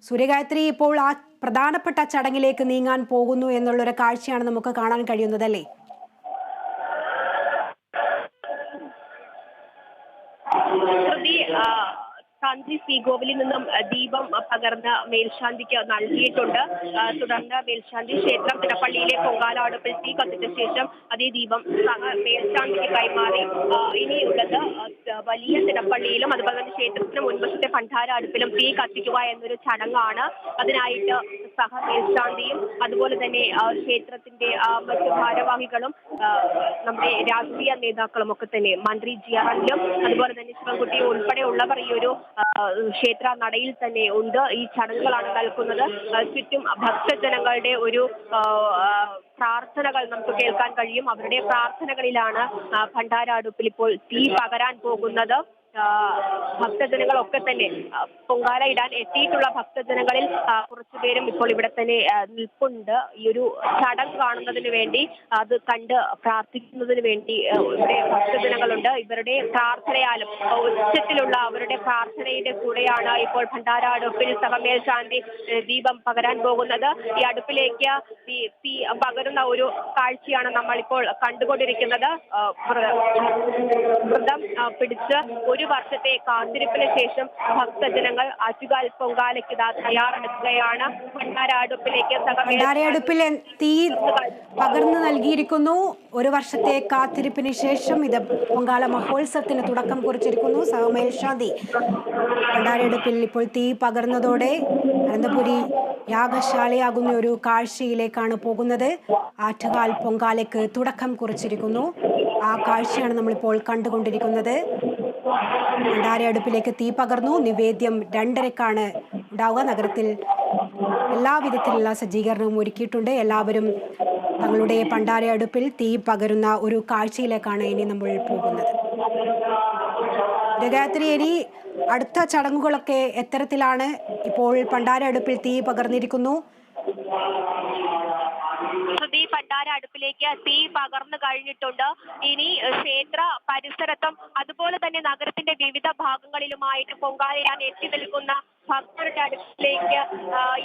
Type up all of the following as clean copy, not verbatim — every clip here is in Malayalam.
സൂര്യഗായത്രി ഇപ്പോൾ ആ പ്രധാനപ്പെട്ട ചടങ്ങിലേക്ക് നീങ്ങാൻ പോകുന്നു എന്നുള്ളൊരു കാഴ്ചയാണ് നമുക്ക് കാണാൻ കഴിയുന്നതല്ലേ? തന്ത്രി ശ്രീകോവിലിൽ നിന്നും ദീപം പകർന്ന് മേൽശാന്തിക്ക് നൽകിയിട്ടുണ്ട്. തുടർന്ന് മേൽശാന്തി ക്ഷേത്രം തിടപ്പള്ളിയിലെ പൊങ്കാല അടുപ്പിൽ തീ കത്തിച്ച ശേഷം അതേ ദീപം മേൽശാന്തിക്ക് കൈമാറി. ഇനിയുള്ളത് വലിയ തിടപ്പള്ളിയിലും അതുപോലെ തന്നെ ക്ഷേത്രത്തിന് മുൻവശത്തെ ഭണ്ഡാര അടുപ്പിലും തീ കത്തിക്കുക എന്നൊരു ചടങ്ങാണ്. അതിനായിട്ട് സഹ മേൽശാന്തിയും അതുപോലെ തന്നെ ക്ഷേത്രത്തിന്റെ മറ്റു ഭാരവാഹികളും നമ്മുടെ രാഷ്ട്രീയ നേതാക്കളും ഒക്കെ തന്നെ മന്ത്രി ജി ആർ അനിലും അതുപോലെ തന്നെ ശിവൻകുട്ടി ഉൾപ്പെടെയുള്ളവർ ഈ ഒരു ക്ഷേത്ര നടയിൽ തന്നെ ഉണ്ട്. ഈ ചടങ്ങുകളാണ് നൽകുന്നത്. ചുറ്റും ഭക്തജനങ്ങളുടെ ഒരു പ്രാർത്ഥനകൾ നമുക്ക് കേൾക്കാൻ കഴിയും. അവരുടെ പ്രാർത്ഥനകളിലാണ് ഭണ്ഡാര അടുപ്പിൽ ഇപ്പോൾ തീ പകരാൻ പോകുന്നത്. ഭക്തജനങ്ങളൊക്കെ തന്നെ പൊങ്കാല ഇടാൻ എത്തിയിട്ടുള്ള ഭക്തജനങ്ങളിൽ കുറച്ചുപേരും ഇപ്പോൾ ഇവിടെ തന്നെ നിൽപ്പുണ്ട്. ഈ ഒരു ചടങ്ങ് കാണുന്നതിന് വേണ്ടി, അത് കണ്ട് പ്രാർത്ഥിക്കുന്നതിന് വേണ്ടി ഇവിടെ ഭക്തജനങ്ങളുണ്ട്. ഇവരുടെ പ്രാർത്ഥനയാലും ഉച്ചത്തിലുള്ള അവരുടെ പ്രാർത്ഥനയുടെ കൂടെയാണ് ഇപ്പോൾ ഭണ്ഡാര അടുപ്പിൽ സഹമേൽശാന്തി ദീപം പകരാൻ പോകുന്നത്. ഈ അടുപ്പിലേക്ക് തീ പകരുന്ന ഒരു കാഴ്ചയാണ് നമ്മളിപ്പോൾ കണ്ടുകൊണ്ടിരിക്കുന്നത്. വ്രതം പിടിച്ച് ഒരു വർഷത്തെ കാത്തിരിപ്പിന് ശേഷം ഭക്തജനങ്ങൾ ആറ്റുകാൽ പൊങ്കാലയ്ക്ക് തയ്യാറെടുക്കുകയാണ്. ഭണ്ഡാര അടുപ്പിൽ തീ പകർന്നു നൽകിയിരിക്കുന്നു. ഒരു വർഷത്തെ കാത്തിരിപ്പിന് ശേഷം ഇത് പൊങ്കാല മഹോത്സവത്തിന് തുടക്കം കുറിച്ചിരിക്കുന്നു. സഹമേൽശാന്തി ഭണ്ഡാരടുപ്പിൽ ഇപ്പോൾ തീ പകർന്നതോടെ അനന്തപുരി യാഗശാലയാകുന്ന ഒരു കാഴ്ചയിലേക്കാണ് പോകുന്നത്. ആറ്റുകാൽ പൊങ്കാലയ്ക്ക് തുടക്കം കുറിച്ചിരിക്കുന്നു. ആ കാഴ്ചയാണ് നമ്മളിപ്പോൾ കണ്ടുകൊണ്ടിരിക്കുന്നത്. ഭണ്ഡാര അടുപ്പിലേക്ക് തീ പകർന്നു. നിവേദ്യം 2:30-ക്കാണ് ഉണ്ടാവുക. നഗരത്തിൽ എല്ലാവിധത്തിലുള്ള സജ്ജീകരണവും ഒരുക്കിയിട്ടുണ്ട്. എല്ലാവരും തങ്ങളുടെ ഭണ്ഡാര അടുപ്പിൽ തീ പകരുന്ന ഒരു കാഴ്ചയിലേക്കാണ് ഇനി നമ്മൾ പോകുന്നത്. ഗായത്രി, ഇനി അടുത്ത ചടങ്ങുകളൊക്കെ എത്തരത്തിലാണ്? ഇപ്പോൾ ഭണ്ഡാര അടുപ്പിൽ തീ പകർന്നിരിക്കുന്നു. ഭണ്ഡാര അടുപ്പിലേക്ക് തീ പകർന്നു കഴിഞ്ഞിട്ടുണ്ട്. ഇനി ക്ഷേത്ര പരിസരത്തും അതുപോലെ തന്നെ നഗരത്തിന്റെ വിവിധ ഭാഗങ്ങളിലുമായിട്ട് പൊങ്കാലയിടാൻ എത്തി നിൽക്കുന്ന ഭക്തരുടെ അടുപ്പിലേക്ക്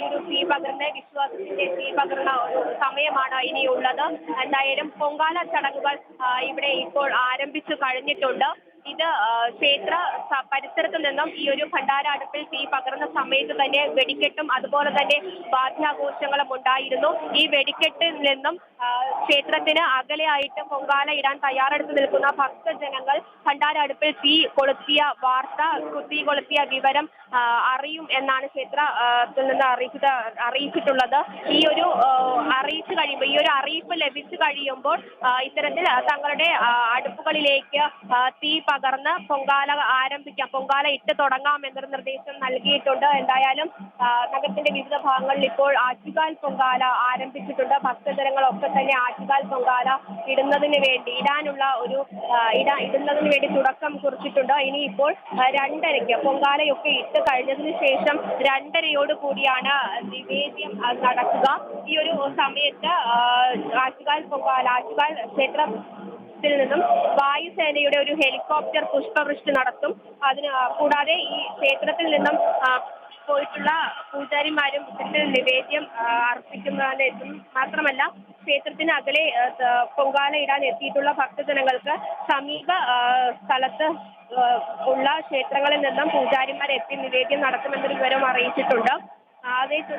ഈ ഒരു തീ പകർന്ന വിശ്വാസത്തിന്റെ തീ പകർന്ന ഒരു സമയമാണ് ഇനിയുള്ളത്. എന്തായാലും പൊങ്കാല ചടങ്ങുകൾ ഇവിടെ ഇപ്പോൾ ആരംഭിച്ചു കഴിഞ്ഞിട്ടുണ്ട്. ഇത് ക്ഷേത്ര പരിസരത്തു നിന്നും ഈ ഒരു ഭണ്ഡാര അടുപ്പിൽ തീ പകർന്ന സമയത്ത് തന്നെ വെടിക്കെട്ടും അതുപോലെ തന്നെ വാദ്യാഘോഷങ്ങളും ഉണ്ടായിരുന്നു. ഈ വെടിക്കെട്ടിൽ നിന്നും ക്ഷേത്രത്തിന് അകലെയായിട്ട് പൊങ്കാല ഇടാൻ തയ്യാറെടുത്ത് നിൽക്കുന്ന ഭക്തജനങ്ങൾ ഭണ്ഡാര അടുപ്പിൽ തീ കൊളുത്തിയ വാർത്ത, തീ കൊളുത്തിയ വിവരം അറിയും എന്നാണ് ക്ഷേത്രത്തിൽ നിന്ന് അറിയിച്ചിട്ടുള്ളത്. ഈ ഒരു അറിയിച്ചു കഴിയുമ്പോൾ, ഈ ഒരു അറിയിപ്പ് ലഭിച്ചു കഴിയുമ്പോൾ ഇത്തരത്തിൽ തങ്ങളുടെ അടുപ്പുകളിലേക്ക് തീ പകർന്ന് പൊങ്കാല ആരംഭിക്കാം, പൊങ്കാല ഇട്ട് തുടങ്ങാം എന്നൊരു നിർദ്ദേശം നൽകിയിട്ടുണ്ട്. എന്തായാലും നഗരത്തിന്റെ വിവിധ ഭാഗങ്ങളിൽ ഇപ്പോൾ ആറ്റുകാൽ പൊങ്കാല ആരംഭിച്ചിട്ടുണ്ട്. ഭക്തജനങ്ങളൊക്കെ തന്നെ ആറ്റുകാൽ പൊങ്കാല ഇടുന്നതിന് വേണ്ടി തുടക്കം കുറിച്ചിട്ടുണ്ട്. ഇനിയിപ്പോൾ 2:30-ക്ക് പൊങ്കാലയൊക്കെ ഇട്ട് കഴിഞ്ഞതിന് ശേഷം 2:30 കൂടിയാണ് നിവേദ്യം നടക്കുക. ഈ ഒരു സമയത്ത് ആറ്റുകാൽ ക്ഷേത്രം നിന്നും വായുസേനയുടെ ഒരു ഹെലികോപ്റ്റർ പുഷ്പവൃഷ്ടി നടത്തും. അതിന് കൂടാതെ ഈ ക്ഷേത്രത്തിൽ നിന്നും പോയിട്ടുള്ള പൂജാരിമാരും ഇത്തരത്തിൽ നിവേദ്യം അർപ്പിക്കുന്നതിന് എത്തും. മാത്രമല്ല ക്ഷേത്രത്തിന് അകലെ പൊങ്കാല ഇടാൻ എത്തിയിട്ടുള്ള ഭക്തജനങ്ങൾക്ക് സമീപ സ്ഥലത്ത് ഉള്ള ക്ഷേത്രങ്ങളിൽ നിന്നും പൂജാരിമാർ എത്തി നിവേദ്യം നടത്തുമെന്നൊരു വിവരം അറിയിച്ചിട്ടുണ്ട്.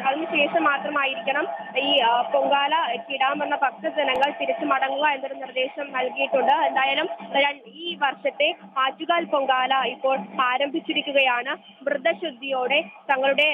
അതിനുശേഷം മാത്രമായിരിക്കണം ഈ പൊങ്കാല ഇടാമെന്ന ഭക്തജനങ്ങൾ തിരിച്ചു മടങ്ങുക എന്നൊരു നിർദ്ദേശം നൽകിയിട്ടുണ്ട്. എന്തായാലും ഈ വർഷത്തെ ആറ്റുകാൽ പൊങ്കാല ഇപ്പോൾ ആരംഭിച്ചിരിക്കുകയാണ്. വ്രതശുദ്ധിയോടെ തങ്ങളുടെ